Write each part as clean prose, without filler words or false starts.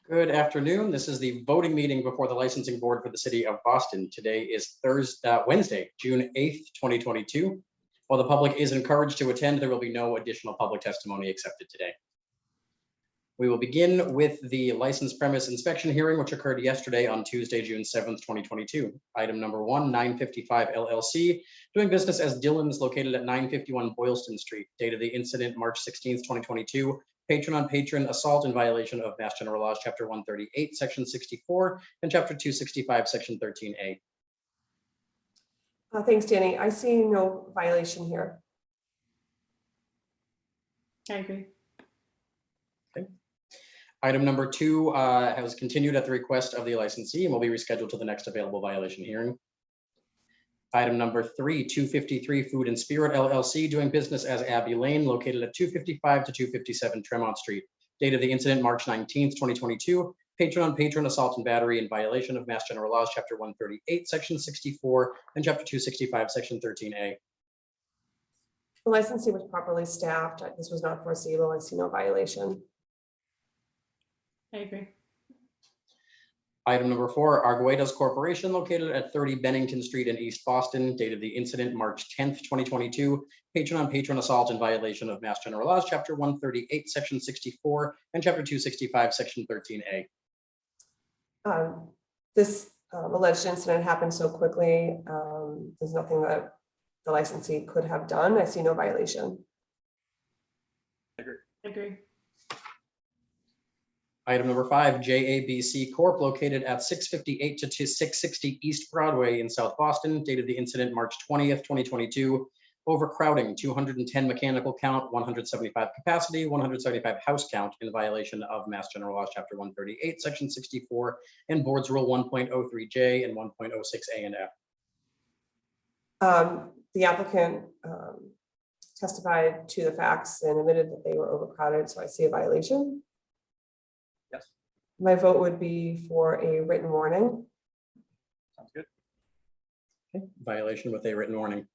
Good afternoon. This is the voting meeting before the licensing board for the city of Boston. Today is Wednesday, June 8th, 2022. While the public is encouraged to attend, there will be no additional public testimony accepted today. We will begin with the license premise inspection hearing, which occurred yesterday on Tuesday, June 7th, 2022. Item number 1, 955 LLC, doing business as Dillon's, located at 951 Boylston Street. Date of the incident, March 16th, 2022. Patron on patron assault in violation of Mass General Laws, Chapter 138, Section 64, and Chapter 265, Section 13A. Thanks, Danny. I see no violation here. I agree. Item number 2 has continued at the request of the licensee and will be rescheduled to the next available violation hearing. Item number 3, 253 Food and Spirit LLC, doing business as Abbey Lane, located at 255 to 257 Tremont Street. Date of the incident, March 19th, 2022. Patron on patron assault and battery in violation of Mass General Laws, Chapter 138, Section 64, and Chapter 265, Section 13A. The licensee was properly staffed. This was not foreseeable. I see no violation. I agree. Item number 4, Arguedas Corporation, located at 30 Bennington Street in East Boston. Date of the incident, March 10th, 2022. Patron on patron assault in violation of Mass General Laws, Chapter 138, Section 64, and Chapter 265, Section 13A. This alleged incident happened so quickly. There's nothing that the licensee could have done. I see no violation. I agree. Item number 5, JABC Corp., located at 658 to 660 East Broadway in South Boston. Date of the incident, March 20th, 2022. Overcrowding, 210 mechanical count, 175 capacity, 175 house count in violation of Mass General Laws, Chapter 138, Section 64, and Board's Rule 1.03J and 1.06A and F. The applicant testified to the facts and admitted that they were overcrowded, so I see a violation. Yes. My vote would be for a written warning. Sounds good. Okay. Violation with a written warning.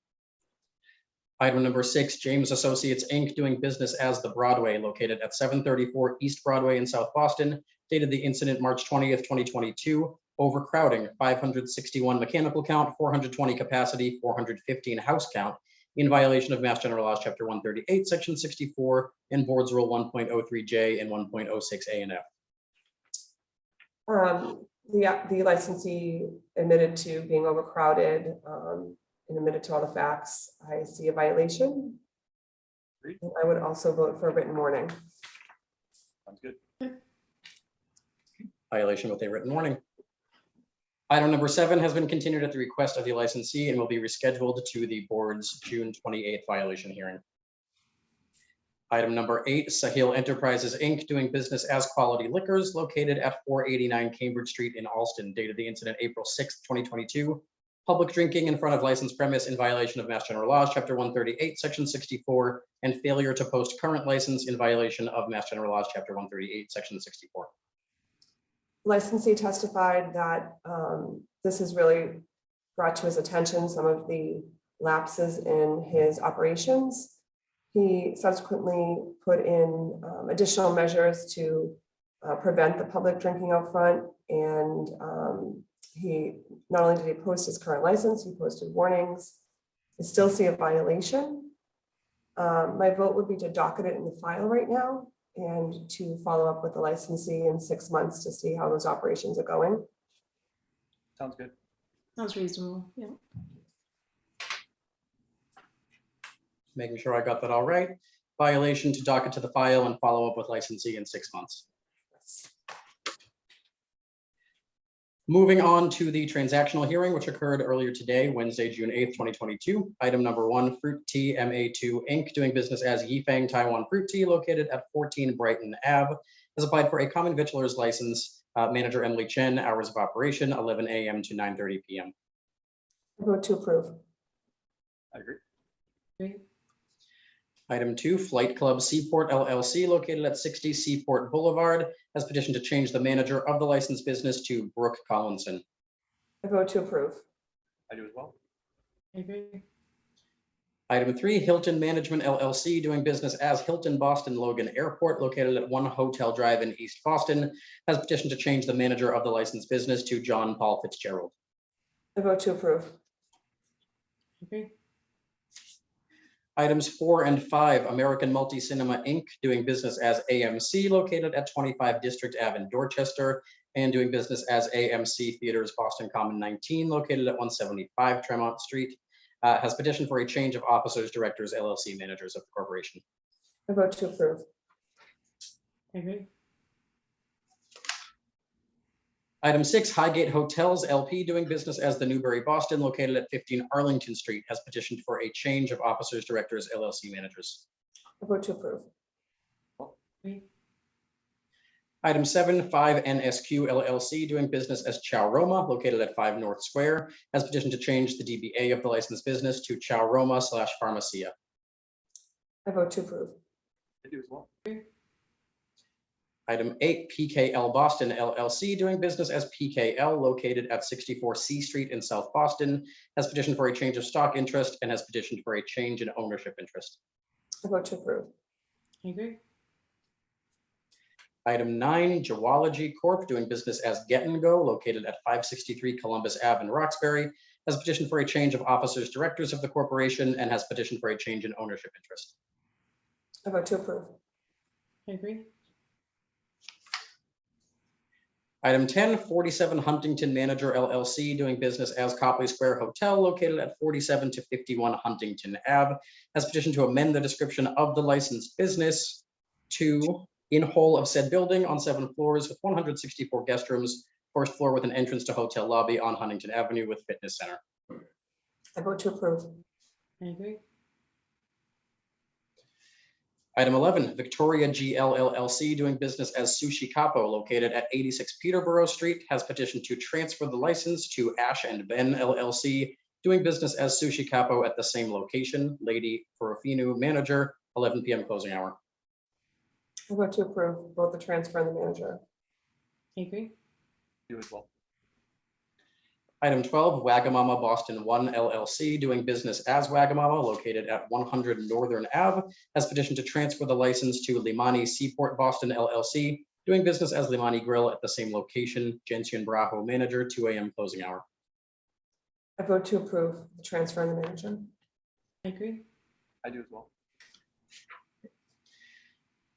Item number 6, James Associates Inc., doing business as The Broadway, located at 734 East Broadway in South Boston. Date of the incident, March 20th, 2022. Overcrowding, 561 mechanical count, 420 capacity, 415 house count in violation of Mass General Laws, Chapter 138, Section 64, and Board's Rule 1.03J and 1.06A and F. The licensee admitted to being overcrowded and admitted to all the facts. I see a violation. Agreed. And I would also vote for a written warning. Sounds good. Violation with a written warning. Item number 7 has been continued at the request of the licensee and will be rescheduled to the board's June 28th violation hearing. Item number 8, Sahil Enterprises Inc., doing business as Quality Liquors, located at 489 Cambridge Street in Alston. Date of the incident, April 6th, 2022. Public drinking in front of licensed premise in violation of Mass General Laws, Chapter 138, Section 64, and failure to post current license in violation of Mass General Laws, Chapter 138, Section 64. Licensee testified that this has really brought to his attention some of the lapses in his operations. He subsequently put in additional measures to prevent the public drinking out front, and he not only did he post his current license, he posted warnings. I still see a violation. My vote would be to docket it in the file right now and to follow up with the licensee in 6 months to see how those operations are going. Sounds good. Sounds reasonable. Yeah. Making sure I got that all right. Violation to docket to the file and follow up with licensee in 6 months. Moving on to the transactional hearing, which occurred earlier today, Wednesday, June 8th, 2022. Item number 1, Fruit Tea MA2 Inc., doing business as Yifeng Taiwan Fruit Tea, located at 14 Brighton Ave, has applied for a common victualer's license. Manager Emily Chen, hours of operation, 11 a.m. to 9:30 p.m. Vote to approve. I agree. Agree. Item 2, Flight Club Seaport LLC, located at 60 Seaport Boulevard, has petitioned to change the manager of the licensed business to Brooke Collinson. I vote to approve. I do as well. I agree. Item 3, Hilton Management LLC doing business as Hilton Boston Logan Airport located at 1 Hotel Drive in East Boston has petitioned to change the manager of the licensed business to John Paul Fitzgerald. I vote to approve. Agree. Items 4 and 5, American Multi Cinema Inc. doing business as AMC located at 25 District Ave in Dorchester and doing business as AMC Theaters Boston Common 19 located at 175 Tremont Street has petitioned for a change of officers, directors, LLC managers of the corporation. I vote to approve. Agree. Item 6, Highgate Hotels LP doing business as the Newbury Boston located at 15 Arlington Street has petitioned for a change of officers, directors, LLC managers. I vote to approve. Agree. Item 7, 5 NSQ LLC doing business as Chow Roma located at 5 North Square has petitioned to change the DBA of the licensed business to Chow Roma / Pharmacia. I vote to approve. I do as well. Item 8, PKL Boston LLC doing business as PKL located at 64 C Street in South Boston has petitioned for a change of stock interest and has petitioned for a change in ownership interest. I vote to approve. Agree. Item 9, Geology Corp. doing business as Get and Go located at 563 Columbus Ave in Roxbury has petitioned for a change of officers, directors of the corporation and has petitioned for a change in ownership interest. I vote to approve. Agree. Item 10, 47 Huntington Manager LLC doing business as Copley Square Hotel located at 47 to 51 Huntington Ave has petitioned to amend the description of the licensed business to in whole of said building on 7 floors with 164 guest rooms, first floor with an entrance to hotel lobby on Huntington Avenue with fitness center. I vote to approve. I agree. Item 11, Victoria GL LLC doing business as Sushi Capo located at 86 Peterborough Street has petitioned to transfer the license to Ash and Ben LLC doing business as Sushi Capo at the same location. Lady Ferrofino manager, 11 p.m. closing hour. I vote to approve both the transfer and the manager. I agree. Do as well. Item 12, Wagamama Boston 1 LLC doing business as Wagamama located at 100 Northern Ave has petitioned to transfer the license to Limani Seaport Boston LLC doing business as Limani Grill at the same location. Gentian Bravo manager, 2 a.m. closing hour. I vote to approve the transfer and the manager. I agree. I do as well.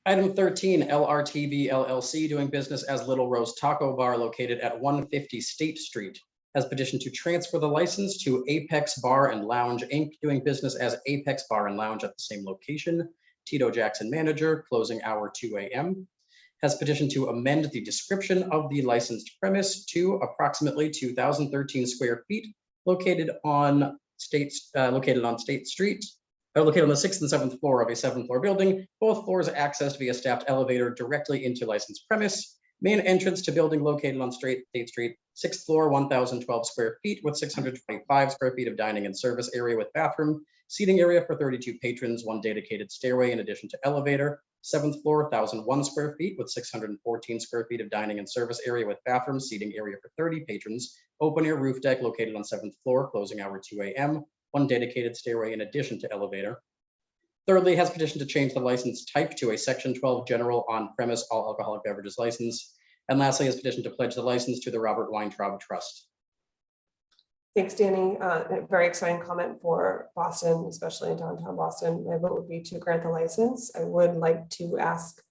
Item 13, LRTV LLC doing business as Little Rose Taco Bar located at 150 State Street has petitioned to transfer the license to Apex Bar and Lounge Inc. doing business as Apex Bar and Lounge at the same location. Tito Jackson manager, closing hour 2 a.m. has petitioned to amend the description of the licensed premise to approximately 2,013 square feet located on State Street. Located on the 6th and 7th floor of a 7th floor building, both floors accessed via staffed elevator directly into licensed premise. Main entrance to building located on State Street, 6th floor, 1,012 square feet with 625 square feet of dining and service area with bathroom, seating area for 32 patrons, 1 dedicated stairway in addition to elevator. 7th floor, 1,001 square feet with 614 square feet of dining and service area with bathroom, seating area for 30 patrons, open air roof deck located on 7th floor, closing hour 2 a.m. 1 dedicated stairway in addition to elevator. Thirdly, has petitioned to change the license type to a Section 12 general on-premise all alcoholic beverages license. And lastly, has petitioned to pledge the license to the Robert Weintraub Trust. Thanks, Danny. A very exciting comment for Boston, especially in downtown Boston. My vote would be to grant the license. I would like to ask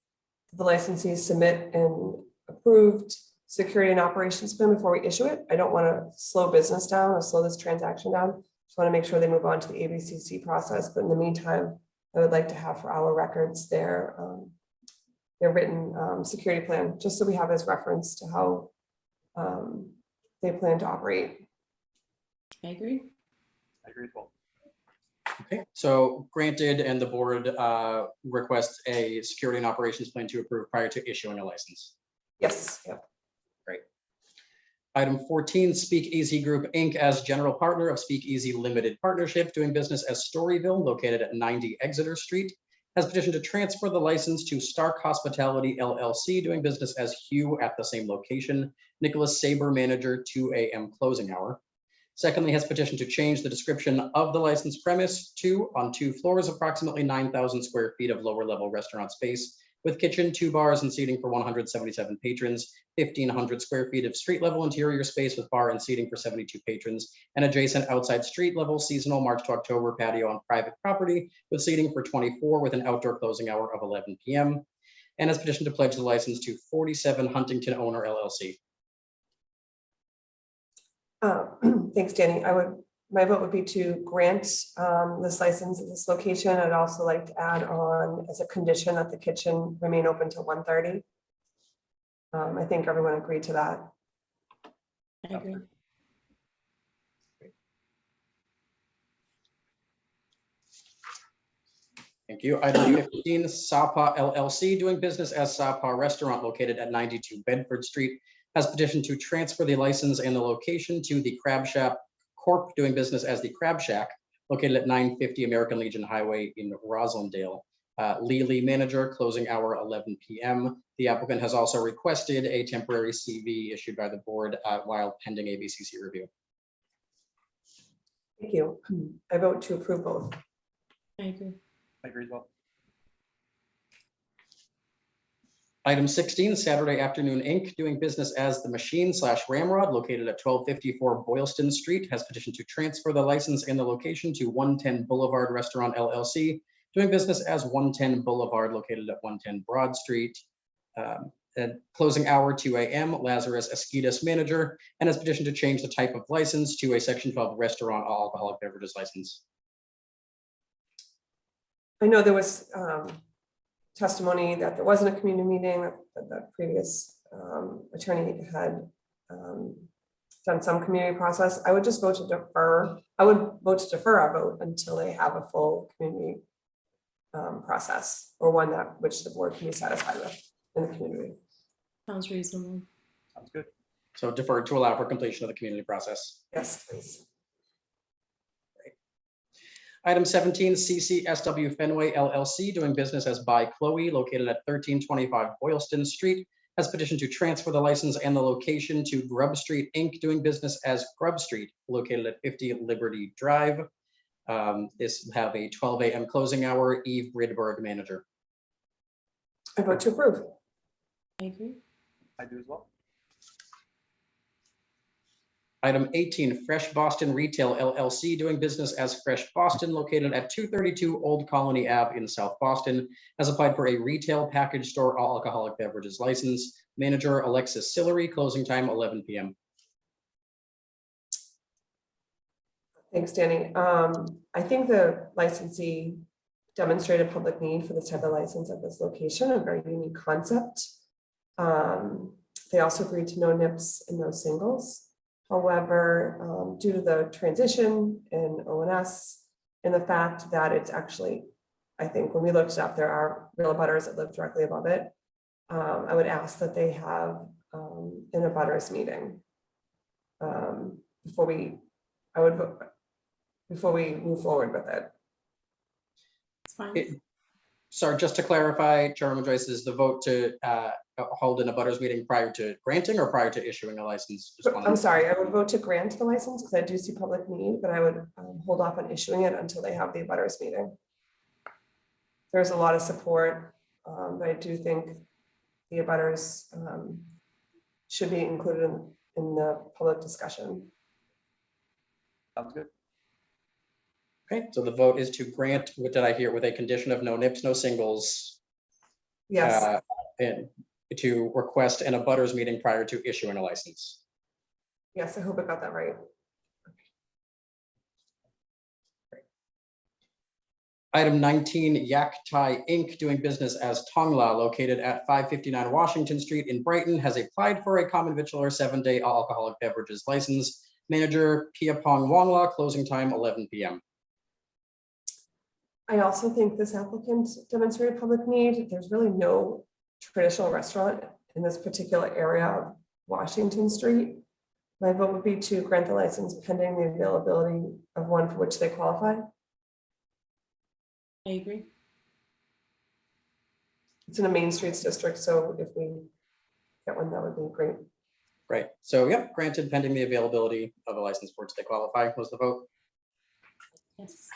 the licensees submit an approved security and operations plan before we issue it. I don't want to slow business down or slow this transaction down. Just want to make sure they move on to the ABCC process. But in the meantime, I would like to have for our records their written security plan, just so we have as reference to how they plan to operate. I agree. I agree as well. Okay, so granted, and the board requests a security and operations plan to approve prior to issuing a license. Yes, yep. Item 14, Speak Easy Group Inc. as general partner of Speak Easy Limited Partnership doing business as Storyville located at 90 Exeter Street has petitioned to transfer the license to Stark Hospitality LLC doing business as Hugh at the same location. Nicholas Saber manager, 2 a.m. closing hour. Secondly, has petitioned to change the description of the licensed premise to on 2 floors, approximately 9,000 square feet of lower level restaurant space with kitchen, 2 bars and seating for 177 patrons, 1,500 square feet of street level interior space with bar and seating for 72 patrons, and adjacent outside street level seasonal March to October patio on private property with seating for 24 with an outdoor closing hour of 11 p.m. And has petitioned to pledge the license to 47 Huntington Owner LLC. Thanks, Danny. My vote would be to grant this license at this location. I'd also like to add on as a condition that the kitchen remain open till 1:30. I think everyone agreed to that. I agree. Thank you. Item 15, Sapa LLC, doing business as Sapa Restaurant located at 92 Bedford Street, has petitioned to transfer the license and the location to the Crab Shack Corp. Doing business as the Crab Shack located at 950 American Legion Highway in Roslindale. Lee manager, closing hour 11 p.m. The applicant has also requested a temporary CV issued by the board while pending ABCC review. Thank you. I vote to approve both. I agree. I agree as well. Item 16, Saturday Afternoon Inc., doing business as The Machine / Ramrod, located at 1254 Boylston Street, has petitioned to transfer the license and the location to 110 Boulevard Restaurant LLC, doing business as 110 Boulevard, located at 110 Broad Street. At closing hour 2 a.m., Lazarus Esquitas manager, and has petitioned to change the type of license to a Section 12 restaurant alcoholic beverages license. I know there was testimony that there wasn't a community meeting, that the previous attorney had done some community process. I would just vote to defer. I would vote to defer our vote until they have a full community process, or one that which the board can be satisfied with in the community. Sounds reasonable. Sounds good. So defer to allow for completion of the community process. Yes, please. Item 17, CCSW Fenway LLC, doing business as By Chloe, located at 1325 Boylston Street, has petitioned to transfer the license and the location to Grub Street Inc., doing business as Grub Street, located at 50 Liberty Drive. This will have a 12 a.m. closing hour. Eve Bridberg, manager. I vote to approve. I agree. I do as well. Item 18, Fresh Boston Retail LLC, doing business as Fresh Boston, located at 232 Old Colony Ave in South Boston, has applied for a retail package store all alcoholic beverages license. Manager Alexis Sillery, closing time 11 p.m. Thanks, Danny. I think the licensee demonstrated public need for this type of license at this location, a very unique concept. They also agreed to no nips and no singles. However, due to the transition in ONS and the fact that it's actually, I think when we looked it up, there are real abutters that live directly above it. I would ask that they have an abutters meeting before we move forward with it. It's fine. Sorry, just to clarify, Chairman Joyce, is the vote to hold an abutters meeting prior to granting or prior to issuing a license? Just wanted- I'm sorry, I would vote to grant the license because I do see public need, but I would hold off on issuing it until they have the abutters meeting. There's a lot of support, but I do think the abutters should be included in the public discussion. Sounds good. Okay, so the vote is to grant, what did I hear, with a condition of no nips, no singles, Yes, and to request an abutters meeting prior to issuing a license. yes, I hope I got that right. Item 19, Yak Thai Inc., doing business as Tongla, located at 559 Washington Street in Brighton, has applied for a common victular 7-day alcoholic beverages license. Manager Piapong Wongla, closing time 11 p.m. I also think this applicant demonstrated public need. There's really no traditional restaurant in this particular area of Washington Street. My vote would be to grant the license pending the availability of one for which they qualify. I agree. It's in a Main Streets district, so if we get one, that would be great. Right. So, yep, granted pending the availability of a licensed board, they qualify. Was the vote? Yes.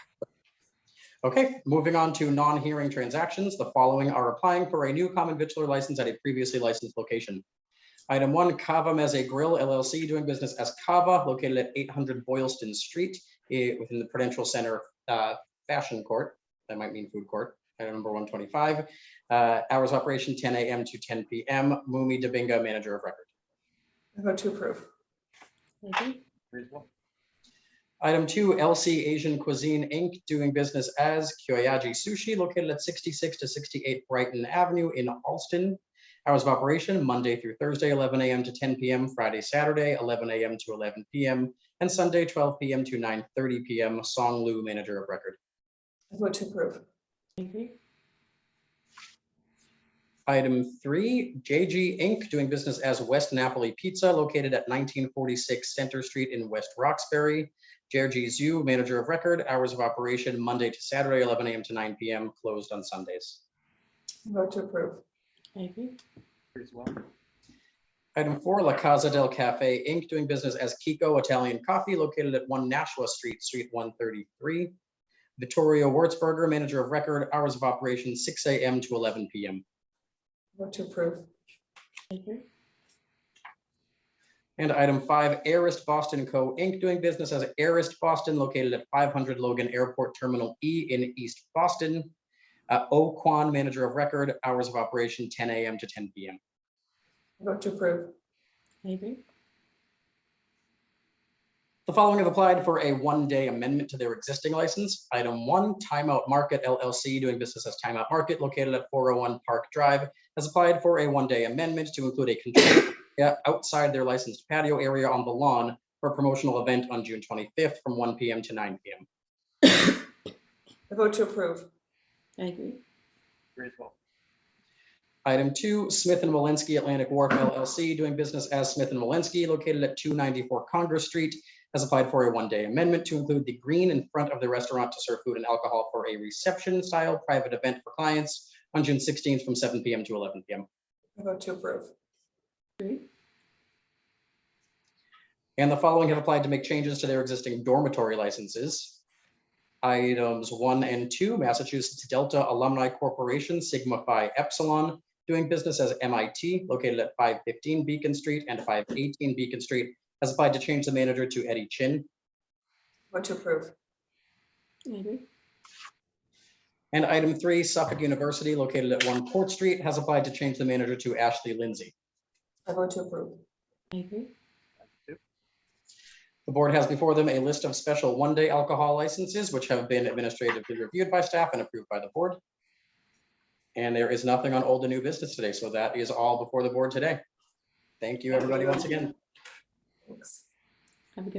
Okay, moving on to non-hearing transactions. The following are applying for a new common victular license at a previously licensed location. Item 1, Cava Meze Grill LLC, doing business as Cava, located at 800 Boylston Street within the Prudential Center Fashion Court. That might mean food court. Item number 125. Hours of operation 10 a.m. to 10 p.m. Mumi Dabinga, manager of record. I vote to approve. I agree. Agree as well. Item 2, LC Asian Cuisine Inc., doing business as Kyoyaji Sushi, located at 66 to 68 Brighton Avenue in Alston. Hours of operation, Monday through Thursday, 11 a.m. to 10 p.m., Friday, Saturday, 11 a.m. to 11 p.m., and Sunday, 12 p.m. to 9:30 p.m. Song Lu, manager of record. I vote to approve. I agree. Item 3, JG Inc., doing business as West Napoli Pizza, located at 1946 Center Street in West Roxbury. Jergy Zhu, manager of record. Hours of operation, Monday to Saturday, 11 a.m. to 9 p.m., closed on Sundays. I vote to approve. I agree. Agree as well. Item 4, La Casa del Cafe Inc., doing business as Kiko Italian Coffee, located at 1 Nashua Street, Suite 133. Vittorio Wurzberger, manager of record. Hours of operation, 6 a.m. to 11 p.m. Vote to approve. I agree. And item 5, Airist Boston Co. Inc., doing business as Airist Boston, located at 500 Logan Airport Terminal E in East Boston. O Kwan, manager of record. Hours of operation, 10 a.m. to 10 p.m. Vote to approve. I agree. The following have applied for a one-day amendment to their existing license. Item 1, Timeout Market LLC, doing business as Timeout Market, located at 401 Park Drive, has applied for a one-day amendment to include a control area outside their licensed patio area on the lawn for a promotional event on June 25th from 1 p.m. to 9 p.m. I vote to approve. I agree. Agree as well. Item 2, Smith & Walensky Atlantic Wharf LLC, doing business as Smith & Walensky, located at 294 Congress Street, has applied for a one-day amendment to include the green in front of the restaurant to serve food and alcohol for a reception-style private event for clients on June 16th from 7 p.m. to 11 p.m. I vote to approve. Agree. And the following have applied to make changes to their existing dormitory licenses. Items 1 and 2, Massachusetts Delta Alumni Corporation, Sigma Phi Epsilon, doing business as MIT, located at 515 Beacon Street and 518 Beacon Street, has applied to change the manager to Eddie Chin. Vote to approve. I agree. And item 3, Suffolk University, located at 1 Court Street, has applied to change the manager to Ashley Lindsay. I vote to approve. I agree. The board has before them a list of special one-day alcohol licenses, which have been administratively reviewed by staff and approved by the board. And there is nothing on old and new business today, so that is all before the board today. Thank you, everybody, once again. Thanks. Have a good